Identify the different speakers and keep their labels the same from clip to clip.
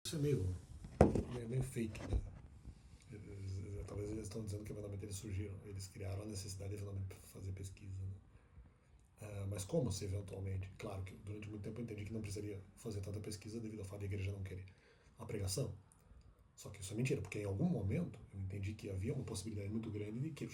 Speaker 1: Isso é meio fake, né? Talvez eles estão dizendo que eventualmente eles surgiram, eles criaram a necessidade de eventualmente fazer pesquisa, né? Mas como se eventualmente, claro que durante muito tempo eu entendi que não precisaria fazer tanta pesquisa devido ao fato de a igreja não querer a pregação. Só que isso é mentira, porque em algum momento eu entendi que havia uma possibilidade muito grande de que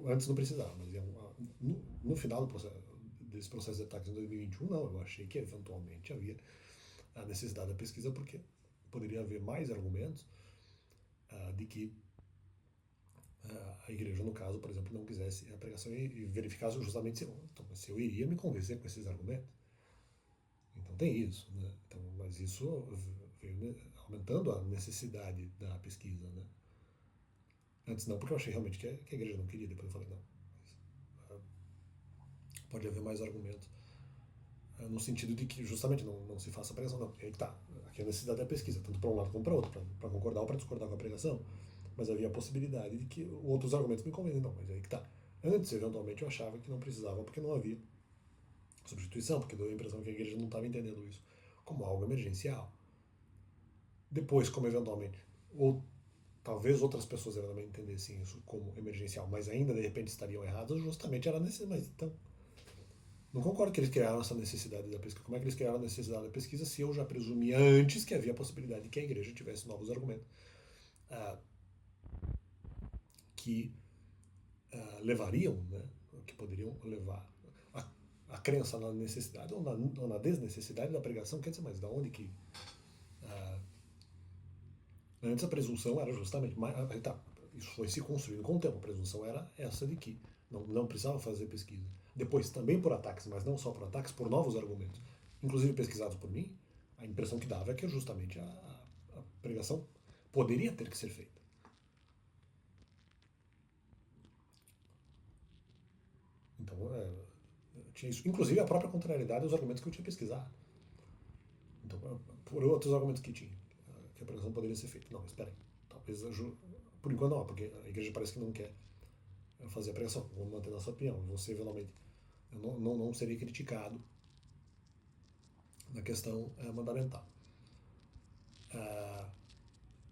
Speaker 1: antes não precisava, mas no final desse processo de ataques em 2021, não, eu achei que eventualmente havia a necessidade da pesquisa porque poderia haver mais argumentos de que a igreja, no caso, por exemplo, não quisesse a pregação e verificasse justamente se eu iria me convencer com esses argumentos. Então tem isso, né? Então, mas isso veio aumentando a necessidade da pesquisa, né? Antes não, porque eu achei realmente que a igreja não queria, depois eu falei, não, pode haver mais argumentos no sentido de que justamente não se faça a pregação, não. Aí que tá, aqui a necessidade da pesquisa, tanto para um lado como para outro, para concordar ou para discordar com a pregação, mas havia a possibilidade de que outros argumentos me convencem, não, mas aí que tá. Antes, eventualmente, eu achava que não precisava porque não havia substituição, porque deu a impressão que a igreja não estava entendendo isso como algo emergencial. Depois, como eventualmente, ou talvez outras pessoas eventualmente entendessem isso como emergencial, mas ainda de repente estariam erradas, justamente era necessário. Mas então, não concordo que eles criaram essa necessidade da pesquisa. Como é que eles criaram a necessidade da pesquisa se eu já presumia antes que havia a possibilidade de que a igreja tivesse novos argumentos que levariam, né, que poderiam levar a crença na necessidade ou na desnecessidade da pregação? Quer dizer, mas da onde que. Antes a presunção era justamente. Tá, isso foi se construindo com o tempo. A presunção era essa de que não precisava fazer pesquisa. Depois, também por ataques, mas não só por ataques, por novos argumentos, inclusive pesquisados por mim, a impressão que dava é que justamente a pregação poderia ter que ser feita. Então, tinha isso. Inclusive a própria contrariedade aos argumentos que eu tinha pesquisado. Então, por outros argumentos que tinha, que a pregação poderia ser feita. Não, espera aí. Talvez, por enquanto não, porque a igreja parece que não quer fazer a pregação. Vou manter nossa opinião. Você, eventualmente, eu não seria criticado na questão mandamental.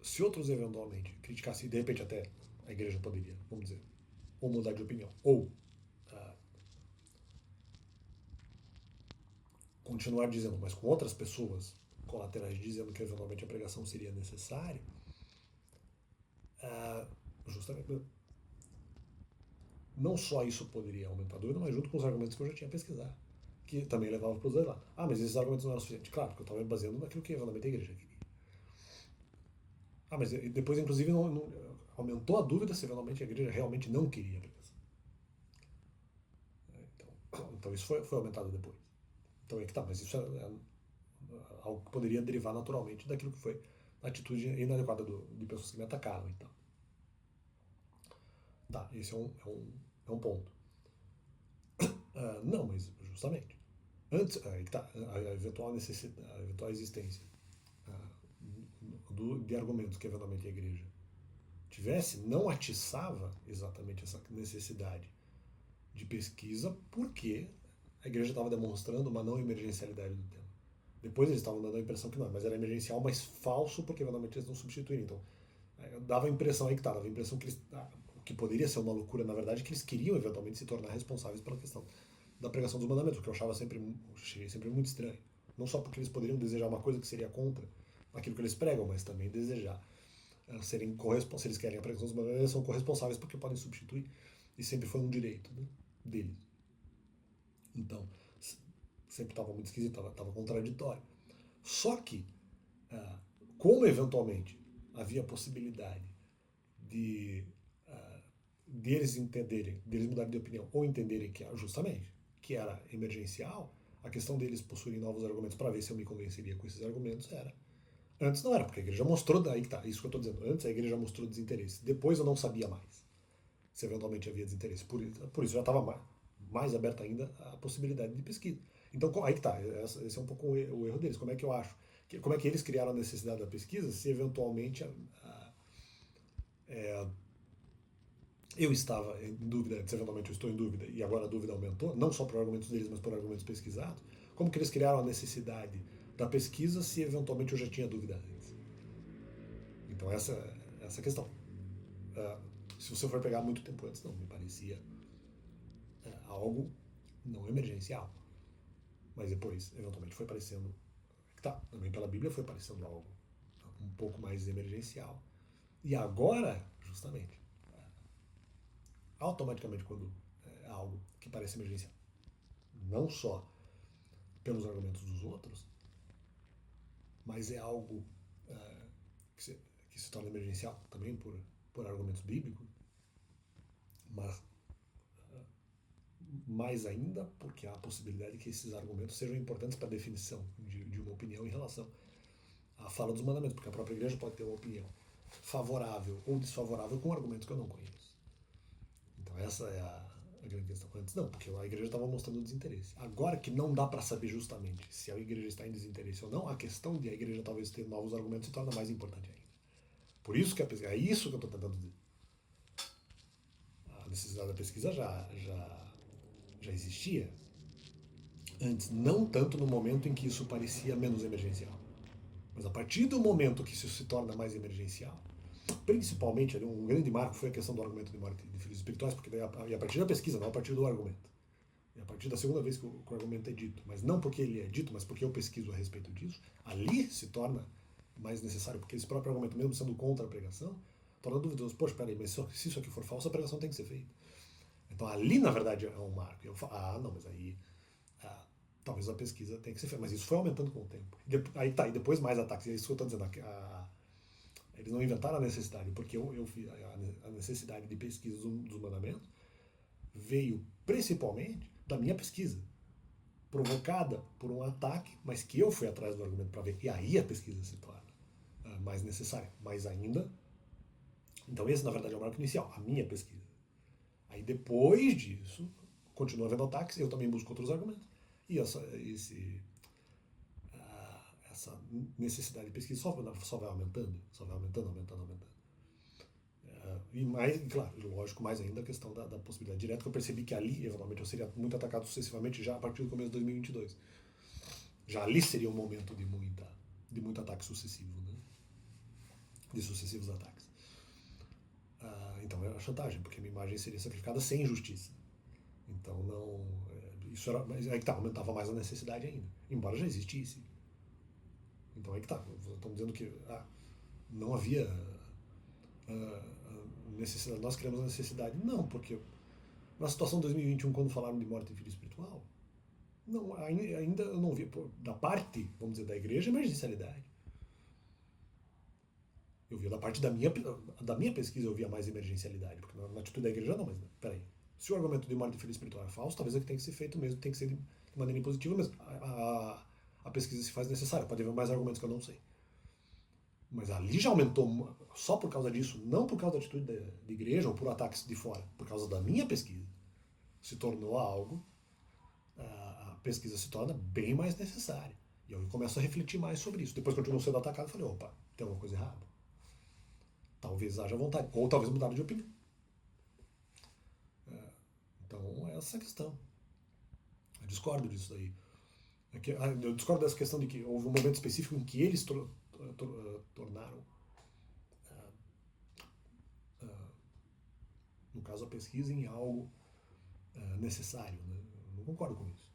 Speaker 1: Se outros, eventualmente, criticassem, e de repente até a igreja poderia, vamos dizer, ou mudar de opinião, ou continuar dizendo, mas com outras pessoas colaterais dizendo que eventualmente a pregação seria necessária, justamente não só isso poderia aumentar a dúvida, mas junto com os argumentos que eu já tinha pesquisado, que também levavam para os dois lados. Mas esses argumentos não eram suficientes. Claro, porque eu estava me baseando naquilo que eventualmente a igreja queria. Mas depois, inclusive, aumentou a dúvida se eventualmente a igreja realmente não queria a pregação. Então isso foi aumentado depois. Então é que tá, mas isso é algo que poderia derivar naturalmente daquilo que foi a atitude inadequada de pessoas que me atacaram e tal. Tá, esse é um ponto. Não, mas justamente. Antes, aí que tá, a eventual necessidade, a eventual existência de argumentos que eventualmente a igreja tivesse, não atiçava exatamente essa necessidade de pesquisa, porque a igreja estava demonstrando uma não emergencialidade do tema. Depois eles estavam dando a impressão que não, mas era emergencial, mas falso, porque eventualmente eles não substituíram. Então, dava a impressão aí que dava a impressão que eles, o que poderia ser uma loucura, na verdade, que eles queriam eventualmente se tornar responsáveis pela questão da pregação dos mandamentos, o que eu achei sempre muito estranho. Não só porque eles poderiam desejar uma coisa que seria contra aquilo que eles pregam, mas também desejar serem corresponsáveis. Se eles querem a pregação dos mandamentos, eles são corresponsáveis porque podem substituir. E sempre foi um direito, né, deles. Então, sempre estava muito esquisito, estava contraditório. Só que, como eventualmente havia a possibilidade de deles entenderem, deles mudarem de opinião ou entenderem que justamente que era emergencial, a questão deles possuírem novos argumentos para ver se eu me convenceria com esses argumentos era. Antes não era, porque a igreja mostrou, daí que tá, isso que eu estou dizendo. Antes a igreja mostrou desinteresse, depois eu não sabia mais se eventualmente havia desinteresse. Por isso já estava mais aberta ainda a possibilidade de pesquisa. Então aí que tá, esse é um pouco o erro deles. Como é que eu acho? Como é que eles criaram a necessidade da pesquisa se eventualmente eu estava em dúvida, se eventualmente eu estou em dúvida, e agora a dúvida aumentou, não só por argumentos deles, mas por argumentos pesquisados, como que eles criaram a necessidade da pesquisa se eventualmente eu já tinha dúvida antes. Então essa é a questão. Se você for pegar muito tempo antes, não me parecia algo não emergencial. Mas depois, eventualmente, foi parecendo. Também pela Bíblia foi parecendo algo um pouco mais emergencial. E agora, justamente, automaticamente, quando é algo que parece emergencial, não só pelos argumentos dos outros, mas é algo que se torna emergencial também por argumentos bíblicos, mas mais ainda porque há a possibilidade que esses argumentos sejam importantes para a definição de uma opinião em relação à fala dos mandamentos, porque a própria igreja pode ter uma opinião favorável ou desfavorável com argumentos que eu não conheço. Então essa é a grande questão. Antes não, porque a igreja estava mostrando desinteresse. Agora que não dá para saber justamente se a igreja está em desinteresse ou não, a questão de a igreja talvez ter novos argumentos se torna mais importante ainda. Por isso que é isso que eu estou tentando dizer. A necessidade da pesquisa já existia antes, não tanto no momento em que isso parecia menos emergencial. Mas a partir do momento que isso se torna mais emergencial, principalmente, um grande marco foi a questão do argumento de morte de filhos espirituais, porque daí, e a partir da pesquisa, não a partir do argumento. E a partir da segunda vez que o argumento é dito, mas não porque ele é dito, mas porque eu pesquiso a respeito disso, ali se torna mais necessário, porque esse próprio argumento, mesmo sendo contra a pregação, torna duvidoso. Poxa, peraí, mas se isso aqui for falso, a pregação tem que ser feita. Então ali, na verdade, é um marco. Eu falo, não, mas aí talvez a pesquisa tenha que ser feita. Mas isso foi aumentando com o tempo. Aí tá, e depois mais ataques. É isso que eu estou dizendo. Eles não inventaram a necessidade, porque eu fiz a necessidade de pesquisa dos mandamentos veio principalmente da minha pesquisa, provocada por um ataque, mas que eu fui atrás do argumento para ver. E aí a pesquisa se torna mais necessária. Mais ainda. Então esse, na verdade, é o marco inicial, a minha pesquisa. Aí depois disso, continua havendo ataques, eu também busco outros argumentos. E essa necessidade de pesquisa só vai aumentando, aumentando. E mais, claro, lógico, mais ainda a questão da possibilidade direta, que eu percebi que ali, eventualmente, eu seria muito atacado sucessivamente já a partir do começo de 2022. Já ali seria um momento de muito ataque sucessivo, né? De sucessivos ataques. Então é a chantagem, porque a minha imagem seria sacrificada sem justiça. Então não. Isso era. Mas aí que tá, aumentava mais a necessidade ainda. Embora já existisse. Então aí que tá. Estamos dizendo que não havia necessidade. Nós criamos a necessidade. Não, porque na situação de 2021, quando falaram de morte em filho espiritual, não, ainda eu não vi, da parte, vamos dizer, da igreja, emergencialidade. Eu via da parte da minha pesquisa, eu via mais emergencialidade, porque na atitude da igreja não, mas peraí. Se o argumento de morte de filho espiritual é falso, talvez é que tem que ser feito mesmo, tem que ser de maneira impositiva, mas a pesquisa se faz necessária, pode haver mais argumentos que eu não sei. Mas ali já aumentou só por causa disso, não por causa da atitude da igreja ou por ataques de fora, por causa da minha pesquisa. Se tornou algo, a pesquisa se torna bem mais necessária. E eu começo a refletir mais sobre isso. Depois continuo sendo atacado e falei, opa, tem alguma coisa errada. Talvez haja vontade, ou talvez mudar de opinião. Então, é essa a questão. Eu discordo disso daí. Eu discordo dessa questão de que houve um momento específico em que eles tornaram, no caso, a pesquisa em algo necessário. Né? Eu não concordo com isso.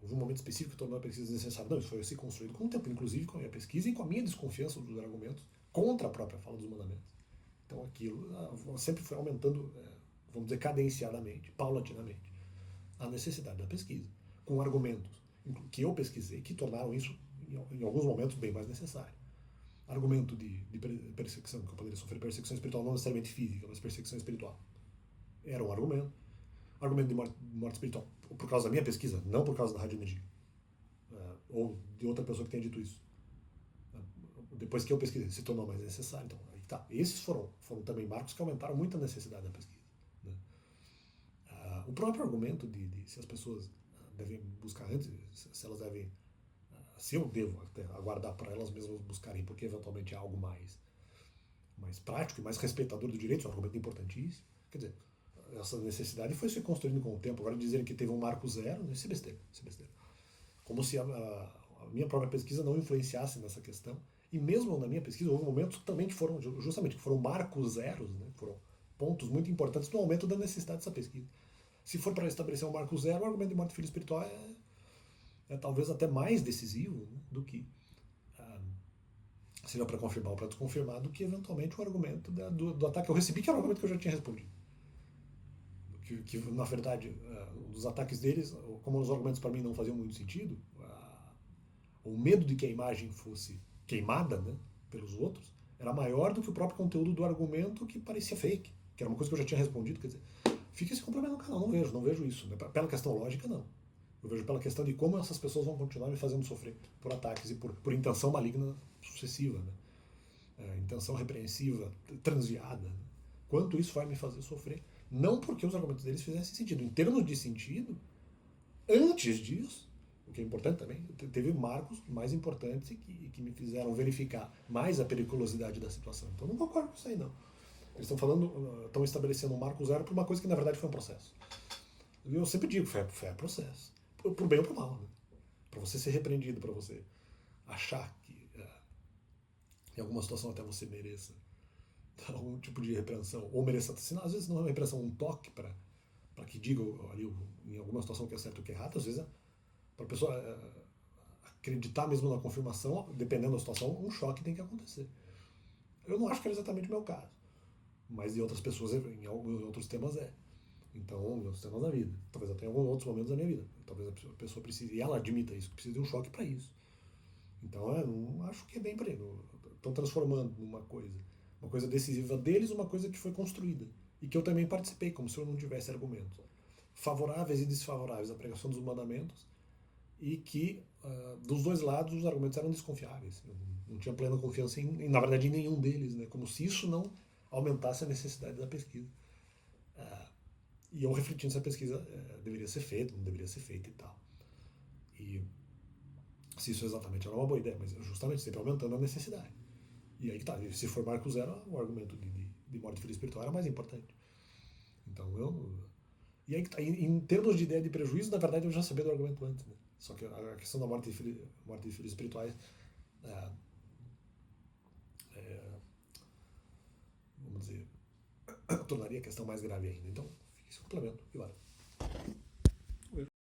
Speaker 1: Houve um momento específico que tornou a pesquisa necessária. Não, isso foi assim construído com o tempo, inclusive com a minha pesquisa e com a minha desconfiança dos argumentos contra a própria fala dos mandamentos. Então aquilo sempre foi aumentando, vamos dizer, cadenciadamente, paulatinamente, a necessidade da pesquisa, com argumentos que eu pesquisei que tornaram isso, em alguns momentos, bem mais necessário. Argumento de perseguição, que eu poderia sofrer perseguição espiritual, não necessariamente física, mas perseguição espiritual. Era um argumento. Argumento de morte espiritual, por causa da minha pesquisa, não por causa da Rádio Energia. Ou de outra pessoa que tenha dito isso. Depois que eu pesquisei, se tornou mais necessário. Então, aí tá. Esses foram também marcos que aumentaram muito a necessidade da pesquisa. Né? O próprio argumento de se as pessoas devem buscar antes, se elas devem, se eu devo até aguardar para elas mesmas buscarem, porque eventualmente é algo mais prático e mais respeitador do direito, é um argumento importantíssimo. Quer dizer, essa necessidade foi se construindo com o tempo. Agora dizerem que teve um marco zero, isso é besteira. Como se a minha própria pesquisa não influenciasse nessa questão. E mesmo na minha pesquisa houve momentos também que foram justamente que foram marcos zeros, né? Foram pontos muito importantes no aumento da necessidade dessa pesquisa. Se for para estabelecer um marco zero, o argumento de morte e filho espiritual é talvez até mais decisivo, né, do que seja para confirmar ou para desconfirmar, do que eventualmente o argumento do ataque que eu recebi, que era o argumento que eu já tinha respondido. Que na verdade, os ataques deles, como os argumentos para mim não faziam muito sentido, o medo de que a imagem fosse queimada, né, pelos outros era maior do que o próprio conteúdo do argumento, que parecia fake, que era uma coisa que eu já tinha respondido. Quer dizer, fica esse complemento no canal, não vejo isso. Né? Pela questão lógica, não. Eu vejo pela questão de como essas pessoas vão continuar me fazendo sofrer por ataques e por intenção maligna sucessiva, né? Intenção repreensiva, transviada. Né? Quanto isso vai me fazer sofrer? Não porque os argumentos deles fizessem sentido. Em termos de sentido, antes disso, o que é importante também, teve marcos mais importantes que me fizeram verificar mais a periculosidade da situação. Então não concordo com isso aí, não. Eles estão estabelecendo um marco zero por uma coisa que na verdade foi um processo. Eu sempre digo, fé é processo. Por bem ou por mal, né? Para você ser repreendido, para você achar que em alguma situação até você mereça algum tipo de repreensão, ou mereça, às vezes não é uma repreensão, um toque para que diga ali em alguma situação que é certo ou que é errado, às vezes para a pessoa acreditar mesmo na confirmação, dependendo da situação, um choque tem que acontecer. Eu não acho que é exatamente o meu caso, mas de outras pessoas, em alguns outros temas é. Então, em outros temas da vida. Talvez até em alguns outros momentos da minha vida. Talvez a pessoa precise, e ela admita isso, que precisa de um choque para isso. Então, eu não acho que é bem por aí. Estão transformando numa uma coisa decisiva deles, uma coisa que foi construída. E que eu também participei, como se eu não tivesse argumentos favoráveis e desfavoráveis à pregação dos mandamentos, e que, dos dois lados, os argumentos eram desconfiáveis. Eu não tinha plena confiança, na verdade, em nenhum deles, né? Como se isso não aumentasse a necessidade da pesquisa. E eu refletindo se a pesquisa deveria ser feita, não deveria ser feita e tal. E se isso exatamente era uma boa ideia, mas justamente sempre aumentando a necessidade. E aí tá, se for marco zero, o argumento de morte e filho espiritual era mais importante. Então E aí tá, em termos de ideia de prejuízo, na verdade eu já sabia do argumento antes, né? Só que a questão da morte e filhos espirituais vamos dizer, tornaria a questão mais grave ainda. Então, fica esse complemento. E bora.